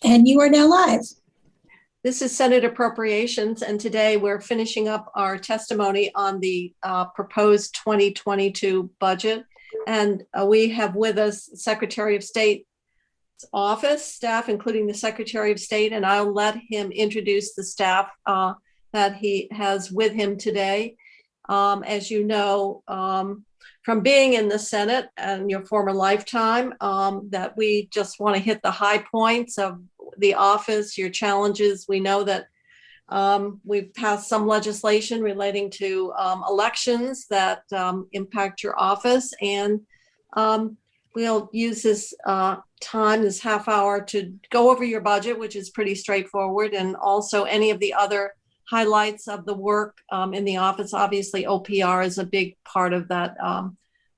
And you are now live. This is Senate Appropriations, and today we're finishing up our testimony on the proposed 2022 budget. And we have with us Secretary of State's office, staff, including the Secretary of State, and I'll let him introduce the staff that he has with him today. As you know, from being in the Senate and your former lifetime, that we just want to hit the high points of the office, your challenges. We know that we've passed some legislation relating to elections that impact your office, and we'll use this time, this half hour, to go over your budget, which is pretty straightforward, and also any of the other highlights of the work in the office. Obviously, OPR is a big part of that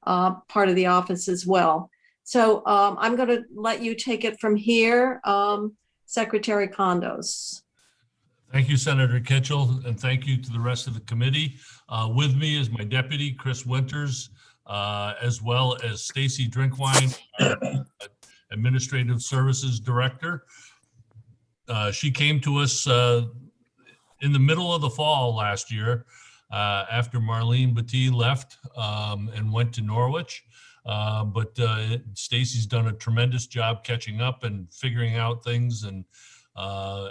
part of the office as well. So I'm going to let you take it from here, Secretary Kondos. Thank you, Senator Kitchell, and thank you to the rest of the committee. With me is my deputy, Chris Winters, as well as Stacy Drinkwine, Administrative Services Director. She came to us in the middle of the fall last year after Marlene Batty left and went to Norwich. But Stacy's done a tremendous job catching up and figuring out things and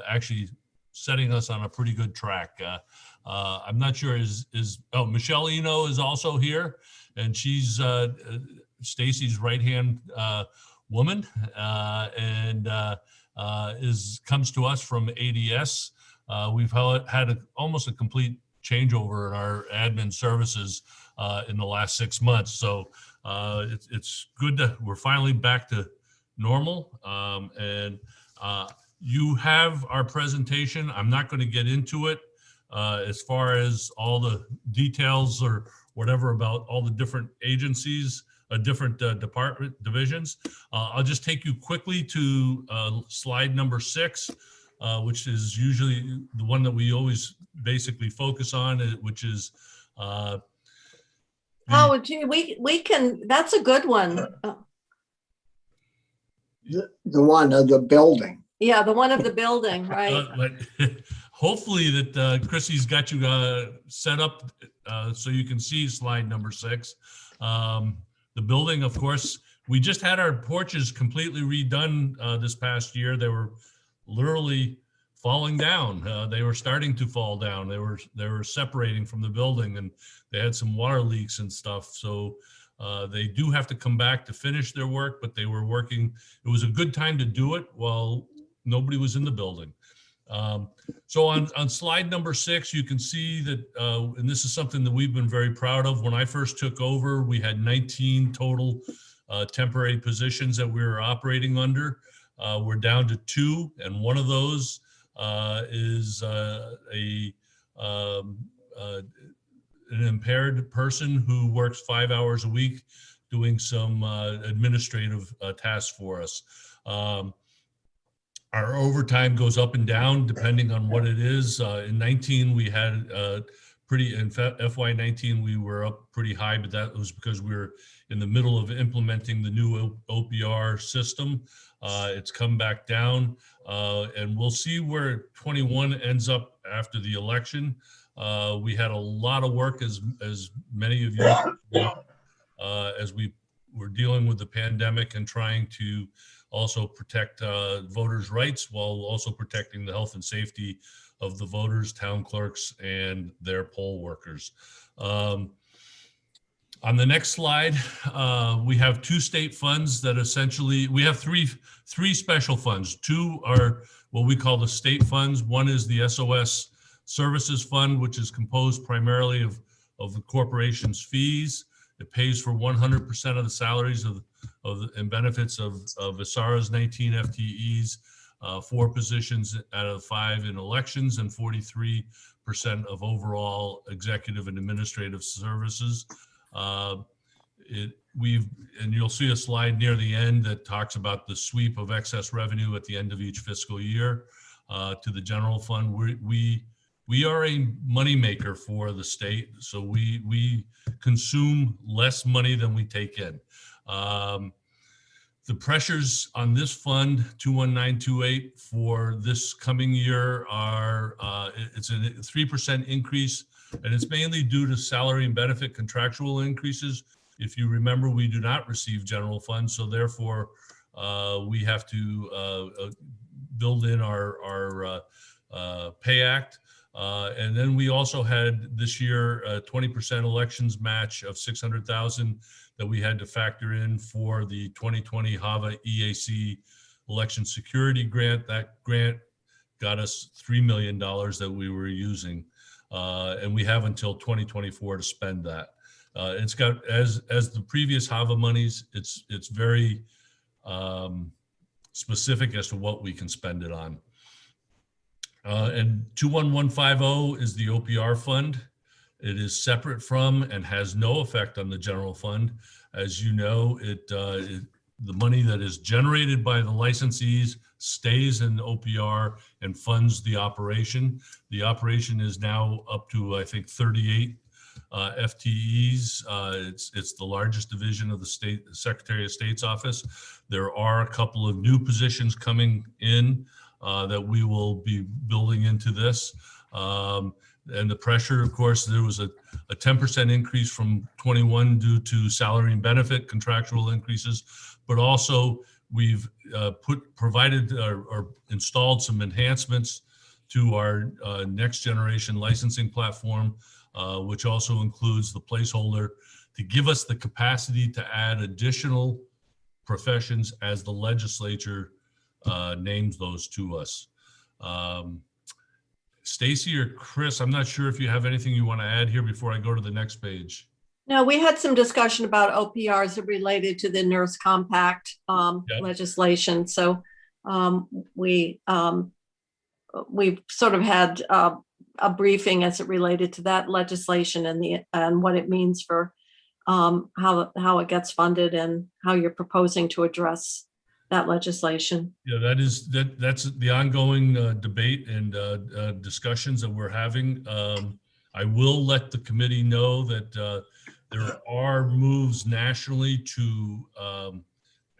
actually setting us on a pretty good track. I'm not sure Michelle Eno is also here, and she's Stacy's right-hand woman and comes to us from ADS. We've had almost a complete changeover in our admin services in the last 6 months. So it's good that we're finally back to normal. And you have our presentation. I'm not going to get into it as far as all the details or whatever about all the different agencies, different department divisions. I'll just take you quickly to slide number 6. Which is usually the one that we always basically focus on, which is oh, gee, we can, that's a good one. The one of the building. Yeah, the one of the building, right? But hopefully that Chrissy's got you set up so you can see slide number 6. The building, of course, we just had our porches completely redone this past year. They were literally falling down. They were starting to fall down. They were separating from the building, and they had some water leaks and stuff. So they do have to come back to finish their work, but they were working. It was a good time to do it while nobody was in the building. So on slide number 6, you can see that, and this is something that we've been very proud of. When I first took over, we had 19 total temporary positions that we were operating under. We're down to 2, and one of those is an impaired person who works 5 hours a week doing some administrative tasks for us. Our overtime goes up and down depending on what it is. In 19, we had in FY19, we were up pretty high, but that was because we were in the middle of implementing the new OPR system. It's come back down, and we'll see where 21 ends up after the election. We had a lot of work, as many of you know, as we were dealing with the pandemic and trying to also protect voters' rights while also protecting the health and safety of the voters, town clerks, and their poll workers. On the next slide, we have 2 state funds that essentially, we have three special funds. 2 are what we call the state funds. One is the Sos Services Fund, which is composed primarily of the corporation's fees. It pays for 100% of the salaries and benefits of Asara's 19 FTEs, 4 positions out of 5 in elections, and 43% of overall executive and administrative services. And you'll see a slide near the end that talks about the sweep of excess revenue at the end of each fiscal year to the general fund. We are a moneymaker for the state, so we consume less money than we take in. The pressures on this fund 21928 for this coming year are it's a 3% increase, and it's mainly due to salary and benefit contractual increases. If you remember, we do not receive general funds, so therefore we have to build in our pay act. And then we also had this year a 20% elections match of 600,000 that we had to factor in for the 2020 HAVA EAC election security grant. That grant got us $3 million that we were using, and we have until 2024 to spend that. It's got, as the previous HAVA monies, it's very specific as to what we can spend it on. And 21150 is the OPR fund. It is separate from and has no effect on the general fund. As you know, the money that is generated by the licensees stays in OPR and funds the operation. The operation is now up to, I think, 38 FTEs. It's the largest division of the Secretary of State's office. There are a couple of new positions coming in that we will be building into this. And the pressure, of course, there was a 10% increase from 21 due to salary and benefit contractual increases, but also we've provided or installed some enhancements to our next generation licensing platform, which also includes the placeholder to give us the capacity to add additional professions as the legislature names those to us. Stacy or Chris, I'm not sure if you have anything you want to add here before I go to the next page. No, we had some discussion about OPRs related to the nurse compact legislation. So we've sort of had a briefing as it related to that legislation and what it means for how it gets funded and how you're proposing to address that legislation. Yeah, that's the ongoing debate and discussions that we're having. I will let the committee know that there are moves nationally to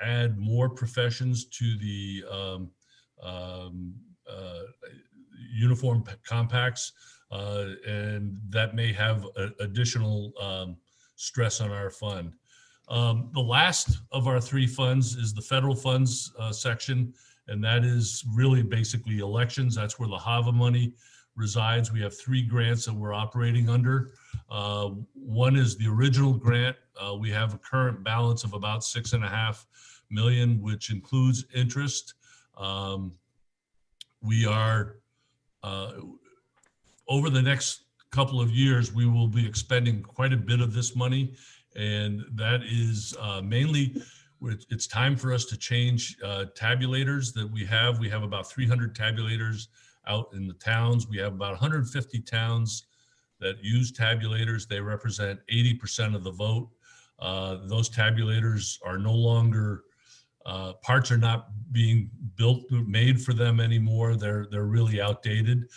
add more professions to the uniform compacts, and that may have additional stress on our fund. The last of our three funds is the federal funds section, and that is really basically elections. That's where the HAVA money resides. We have three grants that we're operating under. One is the original grant. We have a current balance of about $6.5 million, which includes interest. We are, over the next couple of years, we will be expending quite a bit of this money. And that is mainly, it's time for us to change tabulators that we have. We have about 300 tabulators out in the towns. We have about 150 towns that use tabulators. They represent 80% of the vote. Those tabulators are no longer, parts are not being made for them anymore. They're really outdated.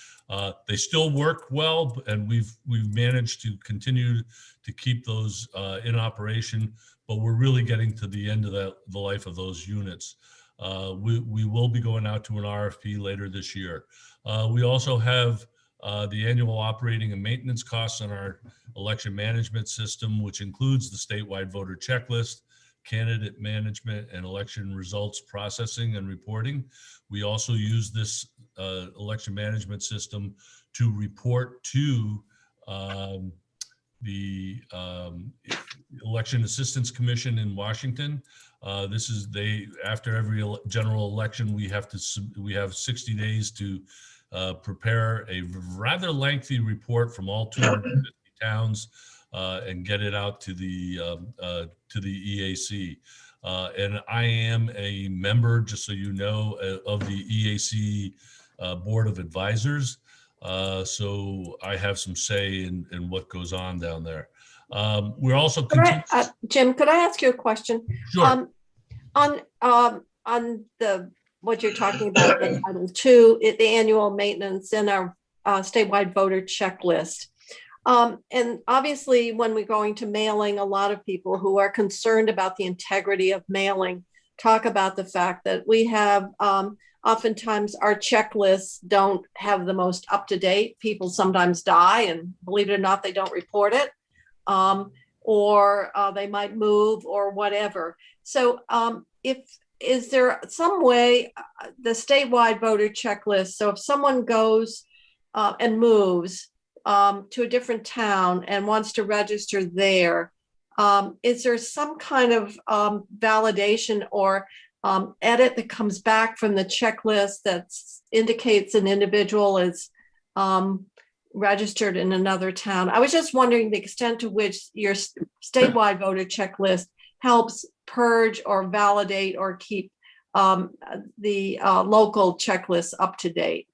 They still work well, and we've managed to continue to keep those in operation, but we're really getting to the end of the life of those units. We will be going out to an RFP later this year. We also have the annual operating and maintenance costs on our election management system, which includes the statewide voter checklist, candidate management, and election results processing and reporting. We also use this election management system to report to the Election Assistance Commission in Washington. After every general election, we have 60 days to prepare a rather lengthy report from all 250 towns and get it out to the EAC. And I am a member, just so you know, of the EAC Board of Advisors. So I have some say in what goes on down there. We're also Jim, could I ask you a question? Sure. On what you're talking about, the Title II, the annual maintenance and our statewide voter checklist. And obviously, when we're going to mailing, a lot of people who are concerned about the integrity of mailing talk about the fact that we have oftentimes our checklists don't have the most up-to-date. People sometimes die, and believe it or not, they don't report it, or they might move or whatever. So is there some way, the statewide voter checklist, so if someone goes and moves to a different town and wants to register there, is there some kind of validation or edit that comes back from the checklist that indicates an individual is registered in another town? I was just wondering the extent to which your statewide voter checklist helps purge or validate or keep the local checklists up to date.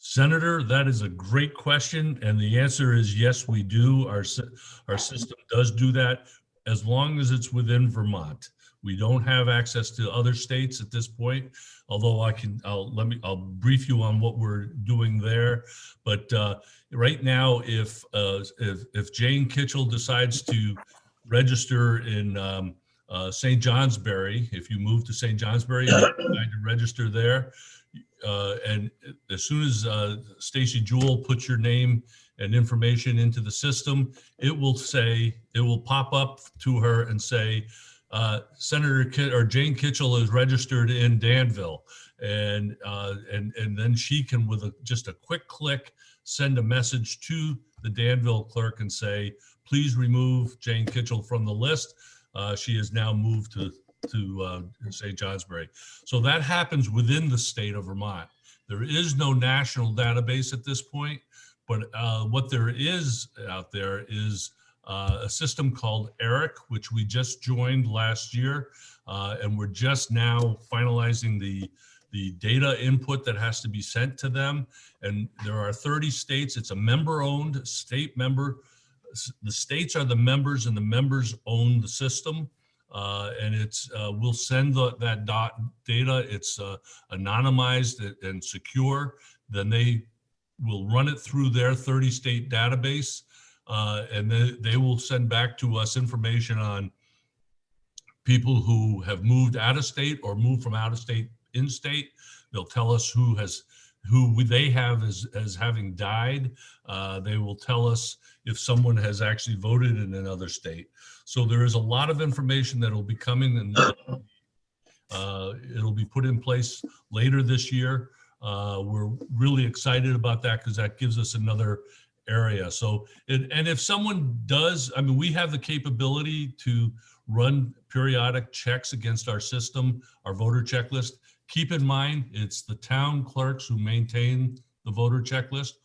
Senator, that is a great question. And the answer is yes, we do. Our system does do that as long as it's within Vermont. We don't have access to other states at this point, although I'll brief you on what we're doing there. But right now, if Jane Kitchell decides to register in St. Johnsbury, if you move to St. Johnsbury and you decide to register there, and as soon as Stacy Jewell puts your name and information into the system, it will pop up to her and say, Jane Kitchell is registered in Danville, and then she can, with just a quick click, send a message to the Danville clerk and say, please remove Jane Kitchell from the list. She has now moved to St. Johnsbury. So that happens within the state of Vermont. There is no national database at this point, but what there is out there is a system called ERIC, which we just joined last year, and we're just now finalizing the data input that has to be sent to them. And there are 30 states. It's a member-owned state member. The states are the members, and the members own the system. And we'll send that data. It's anonymized and secure. Then they will run it through their 30 state database. And then they will send back to us information on people who have moved out of state or moved from out of state in state. They'll tell us who they have as having died. They will tell us if someone has actually voted in another state. So there is a lot of information that will be coming, and it'll be put in place later this year. We're really excited about that because that gives us another area. So, and if someone does, I mean, we have the capability to run periodic checks against our system, our voter checklist. Keep in mind, it's the town clerks who maintain the voter checklist.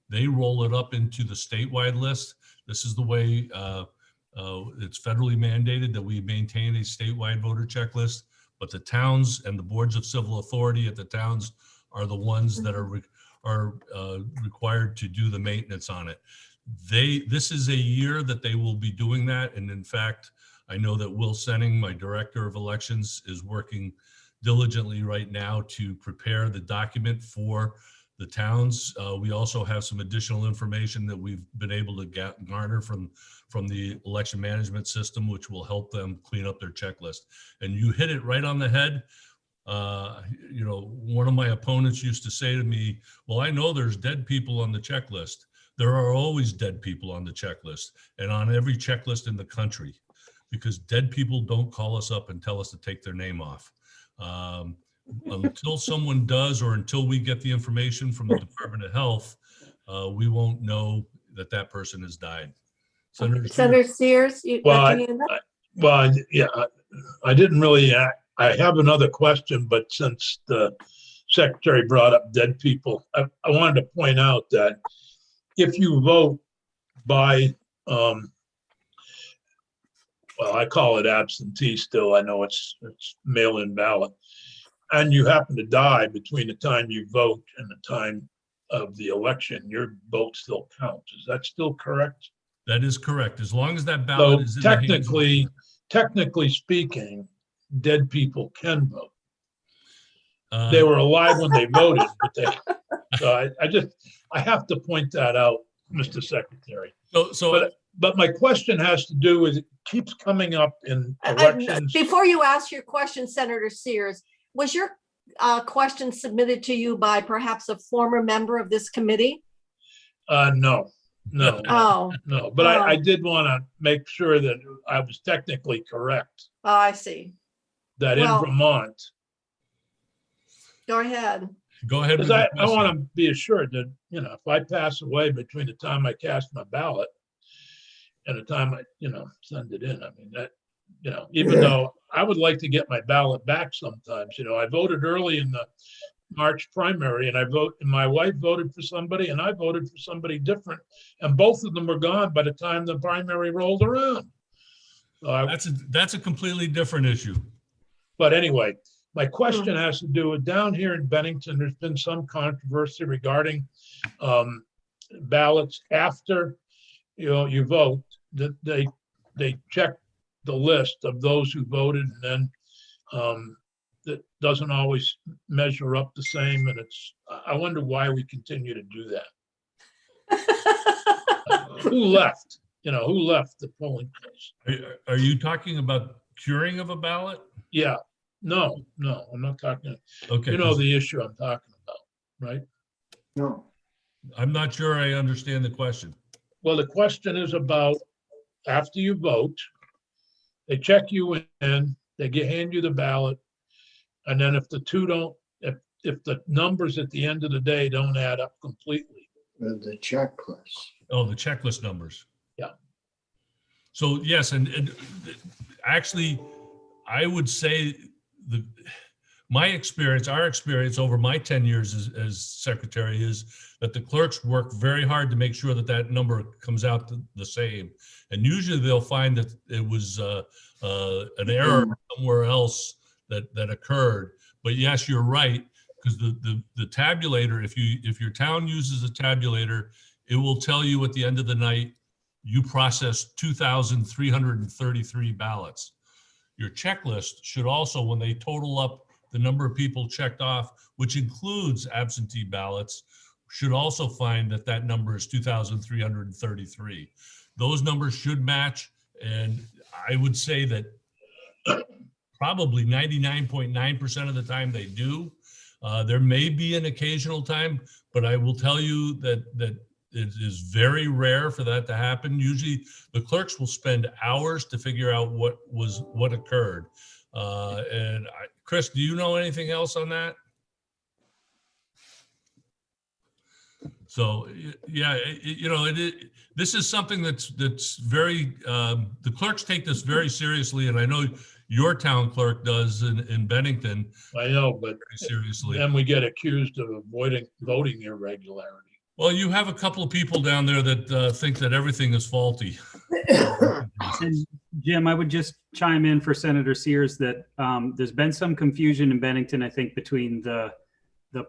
They roll it up into the statewide list. This is the way it's federally mandated that we maintain a statewide voter checklist, but the towns and the boards of civil authority at the towns are the ones that are required to do the maintenance on it. This is a year that they will be doing that. And in fact, I know that Will Senning, my director of elections, is working diligently right now to prepare the document for the towns. We also have some additional information that we've been able to garner from the election management system, which will help them clean up their checklist. And you hit it right on the head. One of my opponents used to say to me, well, I know there's dead people on the checklist. There are always dead people on the checklist and on every checklist in the country, because dead people don't call us up and tell us to take their name off. Until someone does, or until we get the information from the Department of Health, we won't know that person has died. Senator Sears, I didn't really. I have another question, but since the secretary brought up dead people, I wanted to point out that if you vote by, I call it absentee still. I know it's mail-in ballot, and you happen to die between the time you vote and the time of the election, your vote still counts. Is that still correct? That is correct. As long as that ballot is in technically speaking, dead people can vote. They were alive when they voted, but I have to point that out, Mr. Secretary. So But my question has to do with, it keeps coming up in elections. Before you ask your question, Senator Sears, was your question submitted to you by perhaps a former member of this committee? No. Oh, No, but I did want to make sure that I was technically correct, I see. that in Well- Vermont, Go ahead. Go ahead with because your I want question. to be assured that, if I pass away between the time I cast my ballot and the time I, send it in, I mean, that, even though I would like to get my ballot back sometimes, I voted early in the March primary and my wife voted for somebody and I voted for somebody different. And both of them were gone by the time the primary rolled around. So That's a completely different issue. But anyway, my question has to do with down here in Bennington, there's been some controversy regarding ballots after, you vote, that they check the list of those who voted, and then that doesn't always measure up the same. And I wonder why we continue to do that. Who left? Who left the polling place? Are you talking about curing of a ballot? Yeah. No, I'm not talking. Okay. The issue I'm talking about, right? No. I'm not sure I understand the question. Well, the question is about after you vote, they check you in, they hand you the ballot, and then if the two don't, if the numbers at the end of the day don't add up completely. The checklist. Oh, the checklist numbers. Yeah. So yes, and actually, I would say our experience over my 10 years as secretary is that the clerks work very hard to make sure that number comes out the same. And usually they'll find that it was an error somewhere else that occurred. But yes, you're right, because the tabulator, if your town uses a tabulator, it will tell you at the end of the night, you processed 2,333 ballots. Your checklist should also, when they total up the number of people checked off, which includes absentee ballots, should also find that number is 2,333. Those numbers should match. And I would say that probably 99.9% of the time they do. There may be an occasional time, but I will tell you that it is very rare for that to happen. Usually the clerks will spend hours to figure out what occurred. Chris, do you know anything else on that? So yeah, this is something that's very, the clerks take this very seriously, and I know your town clerk does in Bennington. I know, but seriously. Then we get accused of avoiding voting irregularity. Well, you have a couple of people down there that think that everything is faulty. And Jim, I would just chime in for Senator Sears that there's been some confusion in Bennington, I think, between the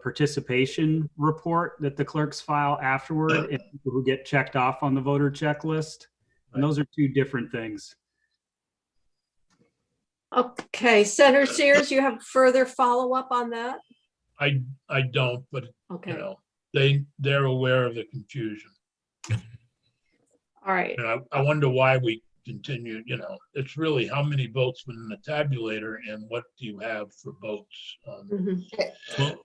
participation report that the clerks file afterward and people who get checked off on the voter checklist. And those are two different things. Okay, Senator Sears, you have further follow-up on that? I don't, but Okay, they're aware of the confusion. all right. And I wonder why we continue, it's really how many votes went in the tabulator and what do you have for votes? Mhm. Well,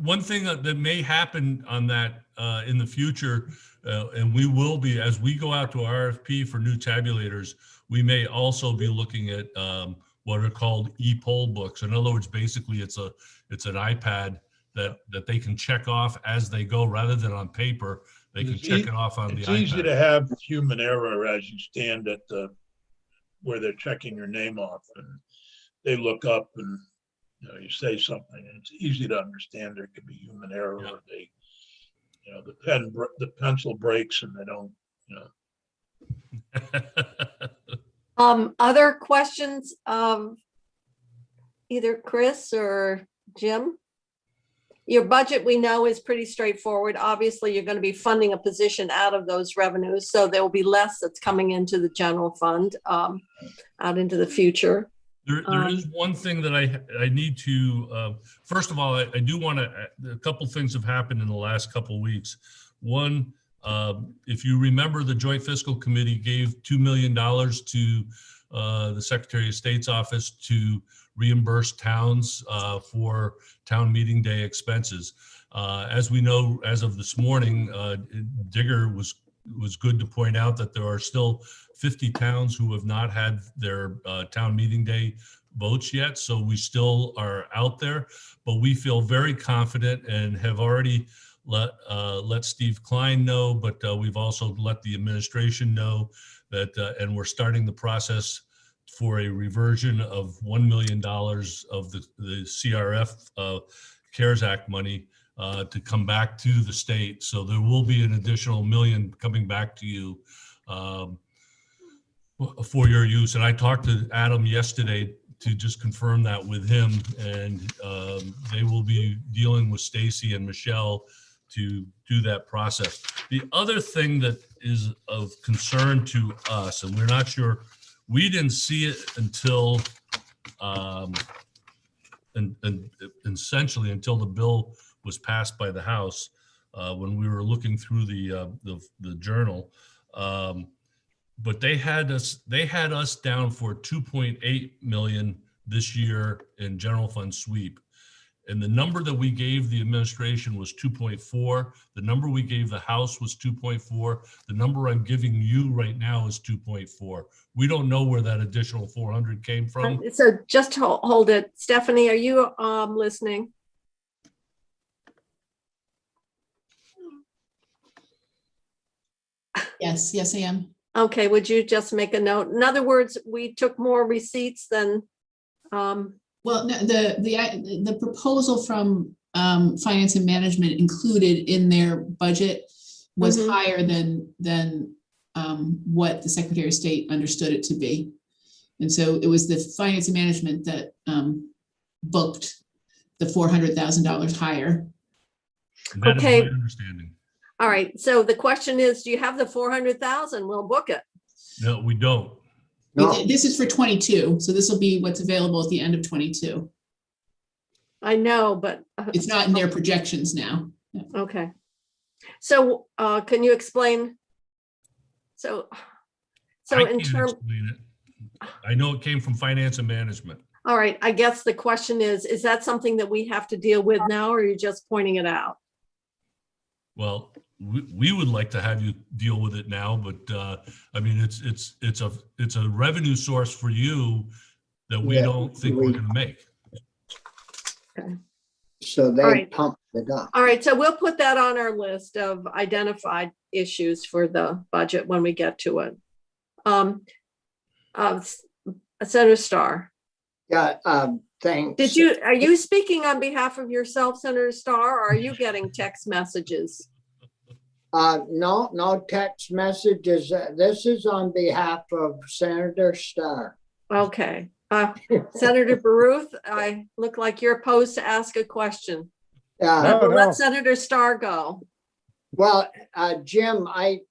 one thing that may happen on that in the future, and we will be, as we go out to RFP for new tabulators, we may also be looking at what are called e-poll books. In other words, basically it's an iPad that they can check off as they go rather than on paper. They can check it off on the iPad. It's easy to have human error as you stand at where they're checking your name off and they look up and you say something and it's easy to understand there could be human error or they, the pencil breaks and they don't, Other questions of either Chris or Jim? Your budget, we know, is pretty straightforward. Obviously, you're going to be funding a position out of those revenues, so there will be less that's coming into the general fund out into the future. There is one thing that I need to, first of all, I do want to, a couple things have happened in the last couple of weeks. One, If you remember, the Joint Fiscal Committee gave $2 million to the Secretary of State's office to reimburse towns for town meeting day expenses. As we know, as of this morning, Digger was good to point out that there are still 50 towns who have not had their town meeting day votes yet. So we still are out there, but we feel very confident and have already let Steve Klein know, but we've also let the administration know that, and we're starting the process for a reversion of $1 million of the CRF CARES Act money to come back to the state. So there will be an additional $1 million coming back to you for your use. And I talked to Adam yesterday to just confirm that with him, and they will be dealing with Stacy and Michelle to do that process. The other thing that is of concern to us, and we're not sure, we didn't see it until and essentially until the bill was passed by the House, when we were looking through the journal. But they had us down for 2.8 million this year in general fund sweep. And the number that we gave the administration was 2.4. The number we gave the House was 2.4. The number I'm giving you right now is 2.4. We don't know where that additional 400 came from. So just hold it. Stephanie, are you listening? Yes, I am. Okay, would you just make a note? In other words, we took more receipts than Well, no, the proposal from Finance and Management included in their budget was higher than what the Secretary of State understood it to be. And so it was the Finance and Management that booked the $400,000 higher. And that Okay. is my understanding. All right, so the question is, do you have the 400,000? We'll book it. No, we don't. No, This is for 22, so this will be what's available at the end of 22. I know, but It's not in their projections now. okay. So can you explain? So I in can't terms, explain it. I know it came from Finance and Management. all right, I guess the question is that something that we have to deal with now, or are you just pointing it out? Well, we would like to have you deal with it now, but I mean, it's a revenue source for you that we Yeah, don't think we're going to make. so they All right. pumped it up. All right, so we'll put that on our list of identified issues for the budget when we get to it. Senator Starr, Yeah, thanks. are you speaking on behalf of yourself, Senator Starr, or are you getting text messages? No text messages. This is on behalf of Senator Starr. Okay. Senator Baruth, I look like you're opposed to ask a question. We'll let Senator Starr go. Well, Jim, I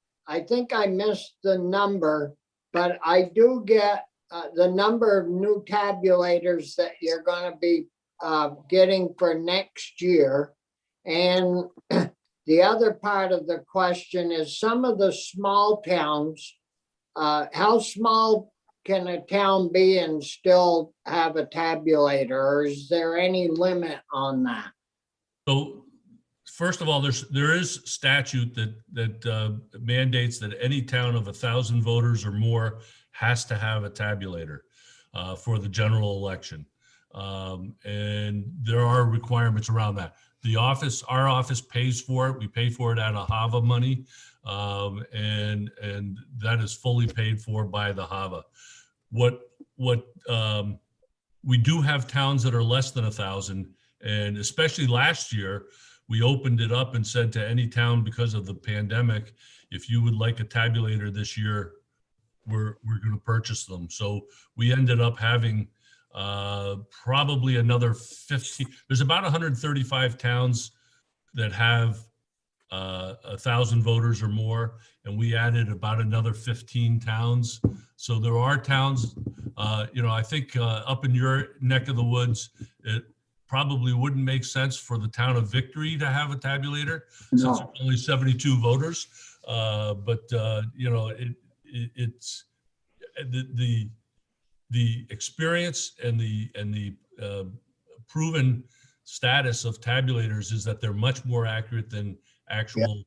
think I missed the number, but I do get the number of new tabulators that you're going to be getting for next year. And the other part of the question is some of the small towns, how small can a town be and still have a tabulator? Or is there any limit on that? So first of all, there is statute that mandates that any town of 1,000 voters or more has to have a tabulator for the general election. And there are requirements around that. Our office pays for it. We pay for it out of HAVA money. And that is fully paid for by the HAVA. We do have towns that are less than 1,000, and especially last year, we opened it up and said to any town, because of the pandemic, if you would like a tabulator this year, we're going to purchase them. So we ended up having probably another 50. There's about 135 towns that have 1,000 voters or more, and we added about another 15 towns. So there are towns, I think up in your neck of the woods, it probably wouldn't make sense for the town of Victory to have a tabulator, since it's only 72 voters. You know, it's the experience and the proven status of tabulators is that they're much more accurate than actual.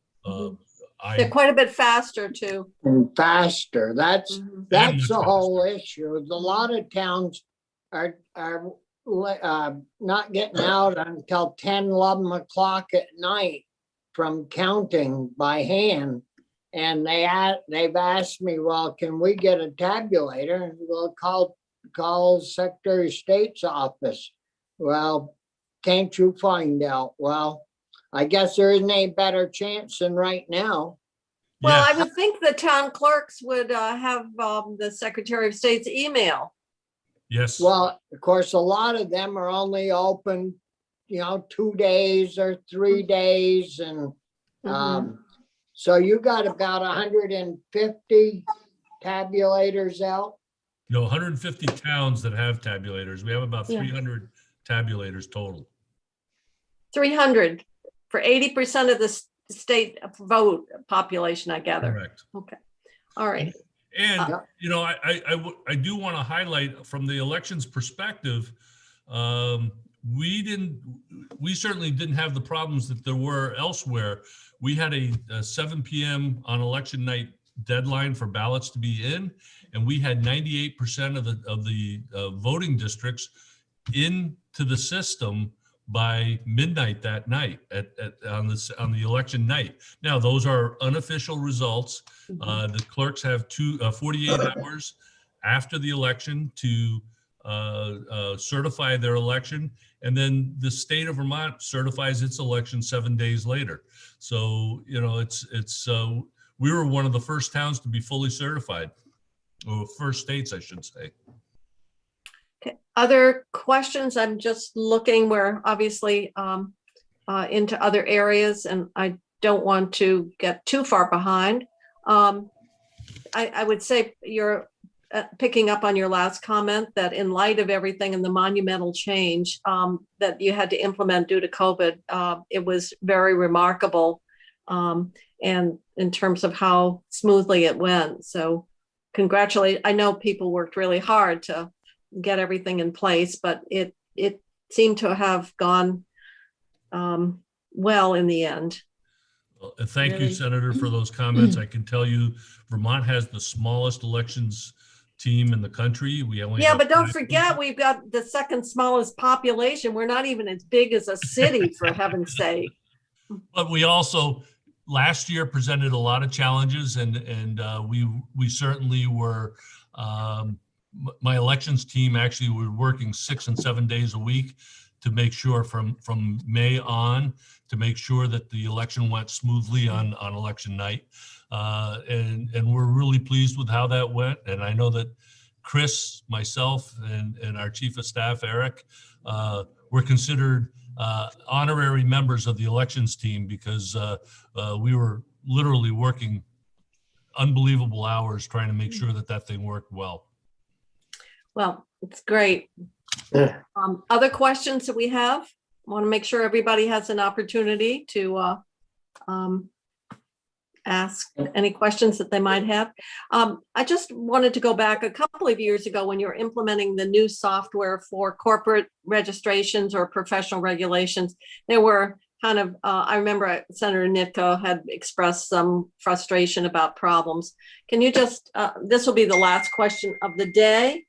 They're quite a bit faster too. And faster. That's Mhm. the whole issue. A lot of towns are not getting out until 10, 11 o'clock at night from counting by hand. And they've asked me, well, can we get a tabulator? And we'll call Secretary of State's office. Well, can't you find out? Well, I guess there isn't any better chance than right now. Well, Yeah. I would think the town clerks would have the Secretary of State's email. Yes. Well, of course, a lot of them are only open, 2 days or 3 days. And so you got about 150 tabulators out. 150 towns that have tabulators. We have about Yeah. 300 tabulators total. 300 for 80% of the state vote population, I gather. Correct. Okay. All right. And, I do want to highlight from the elections perspective, we certainly didn't have the problems that there were elsewhere. We had a 7 p.m. on election night deadline for ballots to be in, and we had 98% of the voting districts into the system by midnight that night on the election night. Now, those are unofficial results. The clerks have 48 hours after the election to certify their election, and then the state of Vermont certifies its election 7 days later. So, we were one of the first towns to be fully certified, or first states, I should say. Okay. Other questions? I'm just looking. We're obviously into other areas, and I don't want to get too far behind. I would say you're picking up on your last comment that in light of everything and the monumental change that you had to implement due to COVID, it was very remarkable. And in terms of how smoothly it went. So congratulate. I know people worked really hard to get everything in place, but it seemed to have gone well in the end. Well, thank you, Really. Senator, for those comments. I can tell you Vermont has the smallest elections team in the country. We only have But don't 5 forget, people. we've got the second smallest population. We're not even as big as a city, for heaven's sake. But we also last year presented a lot of challenges, and we certainly were. My elections team actually were working 6 and 7 days a week to make sure from May on to make sure that the election went smoothly on election night, and we're really pleased with how that went. And I know that Chris, myself, and our chief of staff Eric were considered honorary members of the elections team because we were literally working unbelievable hours trying to make sure that thing worked well. Well, it's great. Yeah. Other questions that we have? I want to make sure everybody has an opportunity to ask any questions that they might have. I just wanted to go back a couple of years ago when you were implementing the new software for corporate registrations or professional regulations. There were kind of, I remember Senator Nitko had expressed some frustration about problems. Can you just, this will be the last question of the day.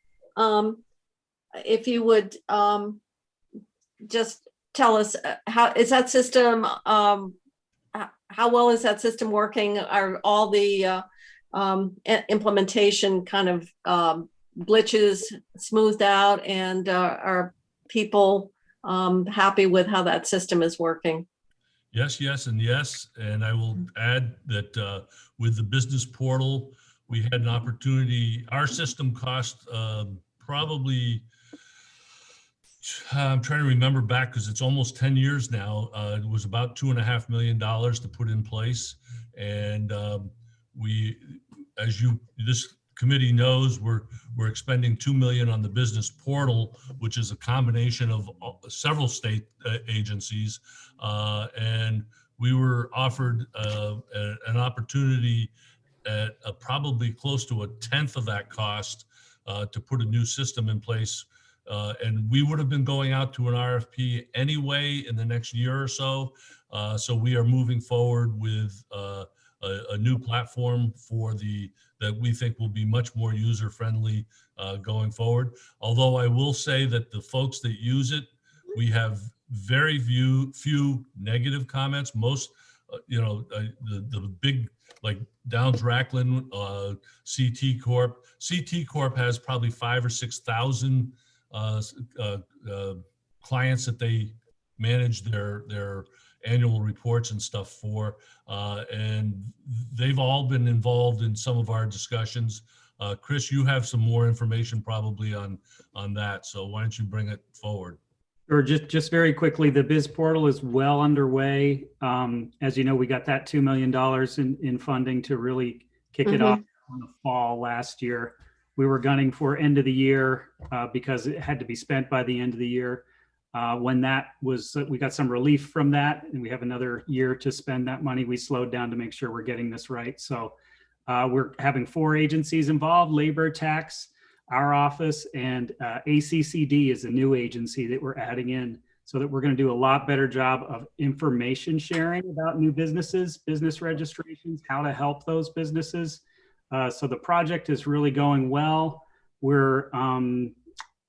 If you would just tell us, how is that system, how well is that system working? Are all the implementation kind of glitches smoothed out, and are people happy with how that system is working? Yes, yes, and yes. And I will add that with the business portal, we had an opportunity. Our system cost probably, I'm trying to remember back because it's almost 10 years now. It was about $2.5 million to put in place. And we, as this committee knows, we're expending $2 million on the business portal, which is a combination of several state agencies. And we were offered an opportunity at probably close to 1/10 of that cost to put a new system in place. And we would have been going out to an RFP anyway in the next year or so. So we are moving forward with a new platform that we think will be much more user-friendly going forward. Although I will say that the folks that use it, we have very few negative comments. Most, the big, like Downs Racklin, CT Corp. CT Corp has probably 5,000 or 6,000 clients that they manage their annual reports and stuff for, and they've all been involved in some of our discussions. Chris, you have some more information probably on that, so why don't you bring it forward? Or just very quickly, the biz portal is well underway. As you know, we got that $2 million in funding to really kick it off in the fall last year. We were gunning for end of the year because it had to be spent by the end of the year. When that was, we got some relief from that, and we have another year to spend that money. We slowed down to make sure we're getting this right. So we're having 4 agencies involved: labor, tax, our office, and ACCD is a new agency that we're adding in, so that we're going to do a lot better job of information sharing about new businesses, business registrations, how to help those businesses. So the project is really going well. We're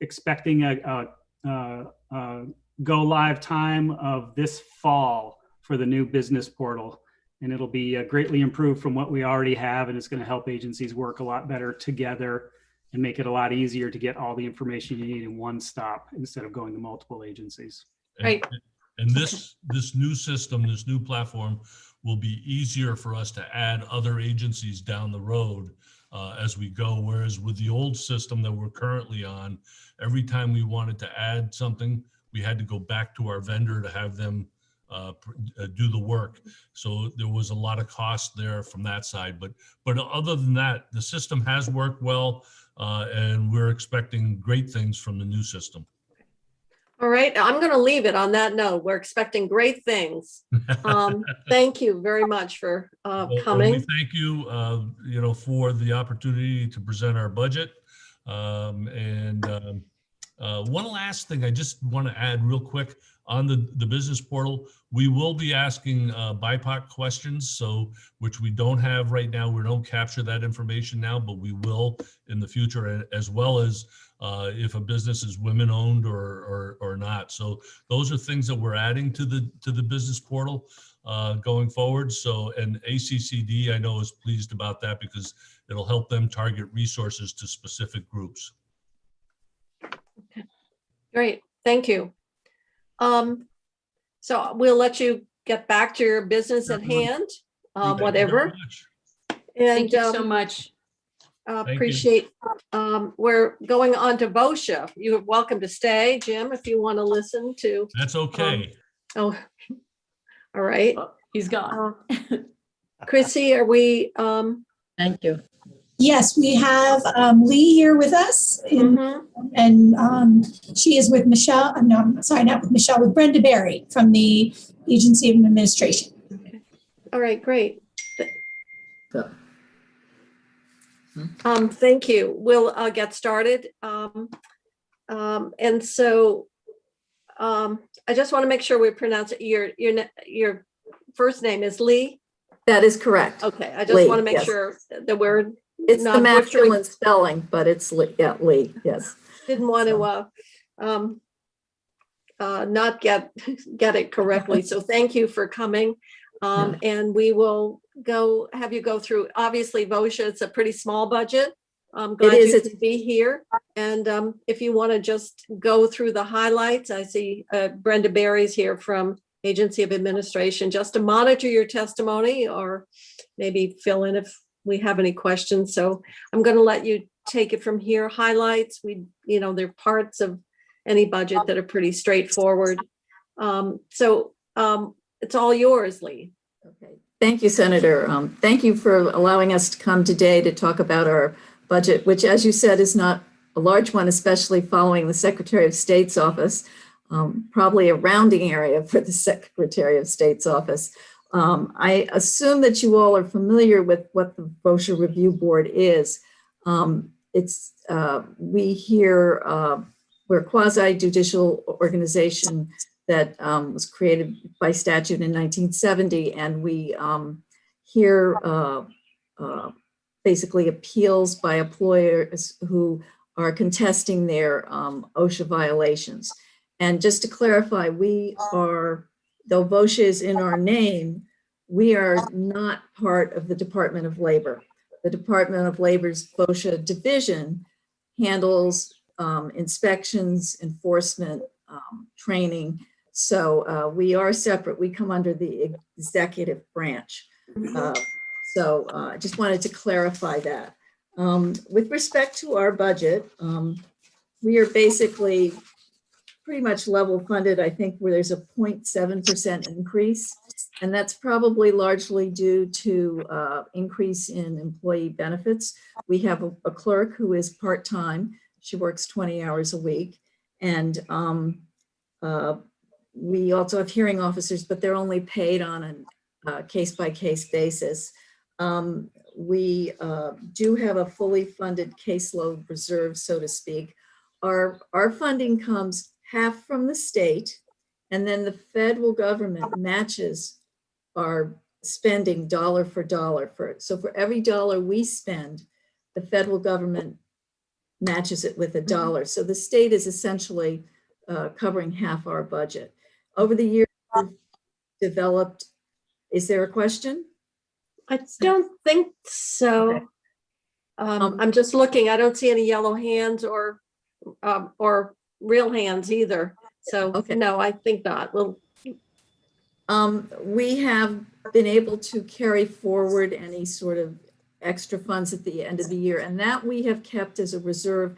expecting a go live time of this fall for the new business portal, and it'll be greatly improved from what we already have, and it's going to help agencies work a lot better together and make it a lot easier to get all the information you need in one stop instead of going to multiple agencies. Right. And this new system, this new platform will be easier for us to add other agencies down the road as we go. Whereas with the old system that we're currently on, every time we wanted to add something, we had to go back to our vendor to have them do the work. So there was a lot of cost there from that side. But other than that, the system has worked well, and we're expecting great things from the new system. All right, I'm going to leave it on that note. We're expecting great things. Thank you very much for coming. We thank you, for the opportunity to present our budget. One last thing I just want to add real quick on the business portal. We will be asking BIPOC questions, which we don't have right now. We don't capture that information now, but we will in the future, as well as if a business is women-owned or not. So those are things that we're adding to the business portal going forward. So, and ACCD, I know, is pleased about that because it'll help them target resources to specific groups. Okay. Great, thank you. So we'll let you get back to your business at hand, whatever. Thank you so much. Appreciate. We're going on to VOSHA. You're welcome to stay, Jim, if you want to listen to. That's okay. All right. Oh, he's gone. Chrissy, are we? Thank you. Yes, we have Lee here with us, and she is with Michelle. No, sorry, not with Michelle, with Brenda Berry from the Agency of Administration. Okay. All right, great. Go. Thank you. We'll get started. And so I just want to make sure we pronounce it. Your first name is Lee? That is correct. Okay, I just Lee, want to make yes. sure that we're It's not the masculine butchering. spelling, but it's Lee. Yeah, Lee. Yes. Didn't want to not get it correctly. So thank you for coming. And we will have you go through, obviously, VOSHA, it's a pretty small budget. I'm glad you could be here. And if you want to just go through the highlights, I see Brenda Berry's here from Agency of Administration, just to monitor your testimony or maybe fill in if we have any questions. So I'm going to let you take it from here. Highlights, there are parts of any budget that are pretty straightforward. So it's all yours, Lee. Okay. Thank you, Senator. Thank you for allowing us to come today to talk about our budget, which, as you said, is not a large one, especially following the Secretary of State's office, probably a rounding area for the Secretary of State's office. I assume that you all are familiar with what the VOSHA Review Board is. We hear, we're a quasi-judicial organization that was created by statute in 1970, and we hear basically appeals by employers who are contesting their OSHA violations. And just to clarify, we are, though VOSHA is in our name, we are not part of the Department of Labor. The Department of Labor's VOSHA division handles inspections, enforcement, training. So we are separate. We come under the executive branch. So I just wanted to clarify that. With respect to our budget, we are basically pretty much level funded. I think where there's a 0.7% increase, and that's probably largely due to increase in employee benefits. We have a clerk who is part-time. She works 20 hours a week. And we also have hearing officers, but they're only paid on a case-by-case basis. We do have a fully funded caseload reserve, so to speak. Our funding comes half from the state, and then the federal government matches our spending dollar for dollar. So for every dollar we spend, the federal government matches it with $1. So the state is essentially covering half our budget. Over the years, we've developed, is there a question? I don't think so. Okay. I'm just looking. I don't see any yellow hands or real hands either. So Okay. no, I think not. Well, we have been able to carry forward any sort of extra funds at the end of the year, and that we have kept as a reserve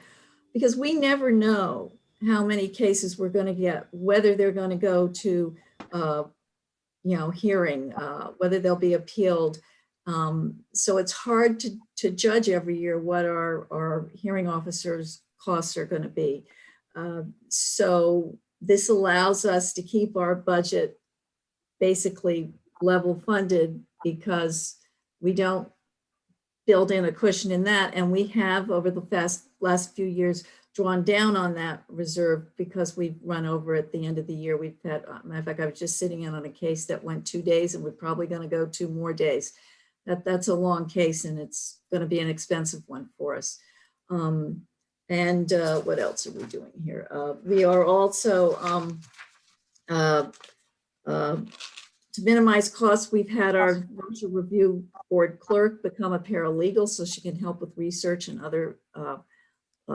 because we never know how many cases we're going to get, whether they're going to go to hearing, whether they'll be appealed. So it's hard to judge every year what our hearing officers' costs are going to be. So this allows us to keep our budget basically level funded because we don't build in a cushion in that. And we have over the last few years drawn down on that reserve because we've run over at the end of the year. We've had, matter of fact, I was just sitting in on a case that went 2 days and we're probably going to go 2 more days. That's a long case and it's going to be an expensive one for us. And what else are we doing here? We are also, to minimize costs, we've had our VOSHA Review Board clerk become a paralegal so she can help with research and other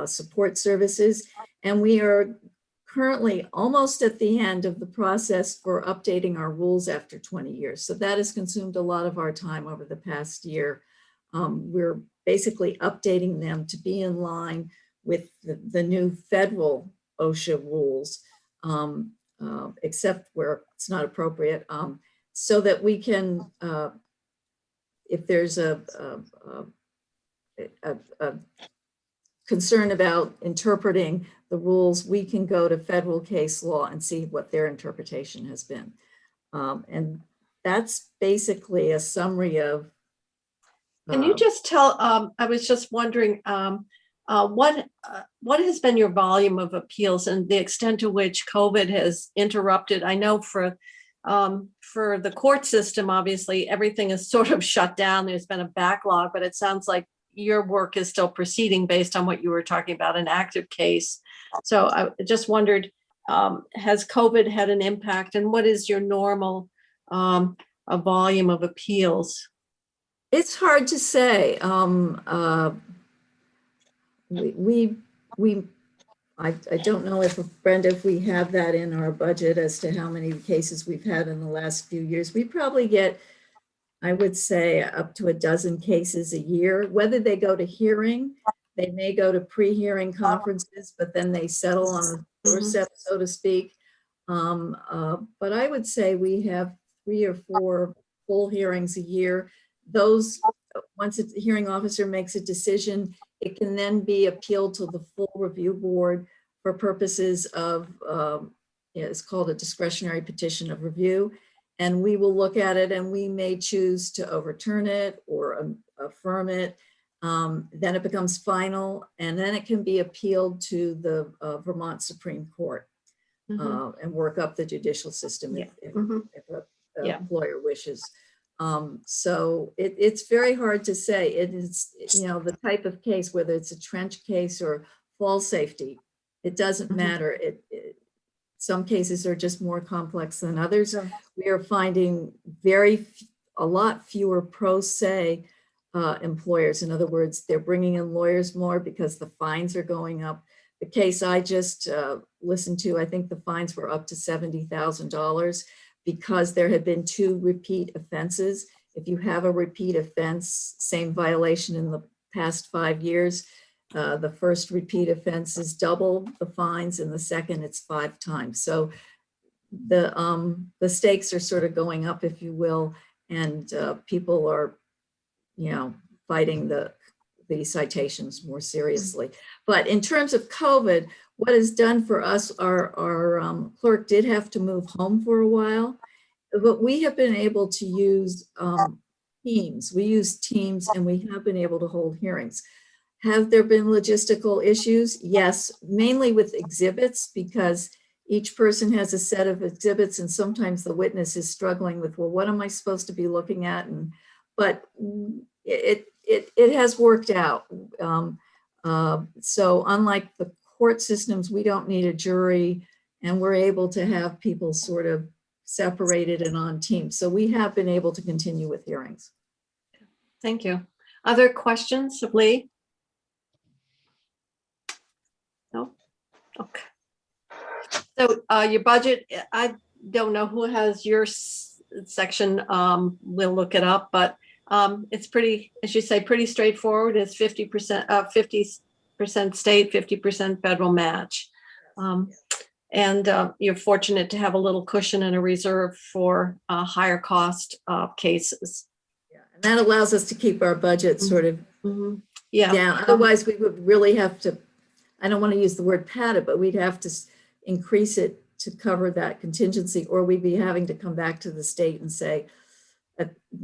support services. And we are currently almost at the end of the process for updating our rules after 20 years. So that has consumed a lot of our time over the past year. We're basically updating them to be in line with the new federal OSHA rules, except where it's not appropriate, so that we can, if there's a concern about interpreting the rules, we can go to federal case law and see what their interpretation has been. And that's basically a summary of. Can you just tell, I was just wondering, what has been your volume of appeals and the extent to which COVID has interrupted? I know for the court system, obviously, everything is sort of shut down. There's been a backlog, but it sounds like your work is still proceeding based on what you were talking about, an active case. So I just wondered, has COVID had an impact and what is your normal a volume of appeals? It's hard to say. I don't know if, Brenda, if we have that in our budget as to how many cases we've had in the last few years. We probably get, I would say, up to a dozen cases a year. Whether they go to hearing, they may go to pre-hearing conferences, but then they settle on the doorstep, so to speak. But I would say we have 3 or 4 full hearings a year. Those, once a hearing officer makes a decision, it can then be appealed to the full review board for purposes of, it's called a discretionary petition of review. and we will look at it and we may choose to overturn it or affirm it. Then it becomes final, and then it can be appealed to the Vermont Supreme Court and work up the judicial system if a Yeah. employer wishes. So it's very hard to say. It is, the type of case, whether it's a trench case or fall safety, it doesn't matter. Some cases are just more complex than others. We are finding a lot fewer pro se employers. In other words, they're bringing in lawyers more because the fines are going up. The case I just listened to, I think the fines were up to $70,000 because there had been 2 repeat offenses. If you have a repeat offense, same violation in the past 5 years, the first repeat offense is double the fines, and the second it's 5 times. So the stakes are sort of going up, if you will, and people are, fighting the citations more seriously. But in terms of COVID, what is done for us, our clerk did have to move home for a while, but we have been able to use Teams. We use Teams, and we have been able to hold hearings. Have there been logistical issues? Yes, mainly with exhibits, because each person has a set of exhibits, and sometimes the witness is struggling with, well, what am I supposed to be looking at? But it has worked out. So unlike the court systems, we don't need a jury, and we're able to have people sort of separated and on teams. So we have been able to continue with hearings. Thank you. Other questions of Lee? No? Okay. So your budget, I don't know who has your section. We'll look it up, but it's pretty, as you say, pretty straightforward. It's 50%, 50% state, 50% federal match. And you're fortunate to have a little cushion and a reserve for higher cost cases. Yeah, and that allows us to keep our budget sort of down. Otherwise, we would really have to, I don't want to use the word pad it, but we'd have to increase it to cover that contingency, or we'd be having to come back to the state and say,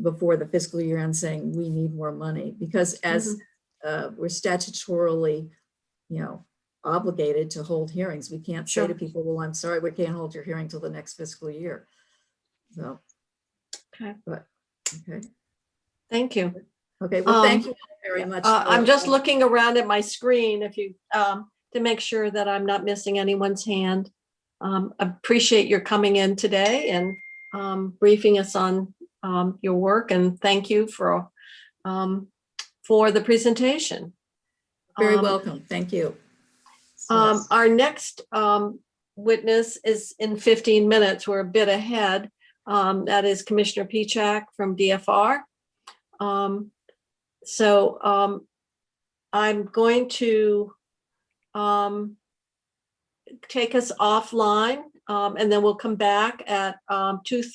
before the fiscal year end, saying we need more money, because as we're statutorily, obligated to hold hearings. We can't say to people, well, I'm sorry, we can't hold your hearing till the next fiscal year. So, okay. Thank you. Okay, well, thank you very much. I'm just looking around at my screen if you to make sure that I'm not missing anyone's hand. Appreciate your coming in today and briefing us on your work, and thank you for the presentation. Very welcome. Thank you. Our next witness is in 15 minutes. We're a bit ahead. That is Commissioner Pichak from DFR. So I'm going to take us offline, and then we'll come back at 2:30.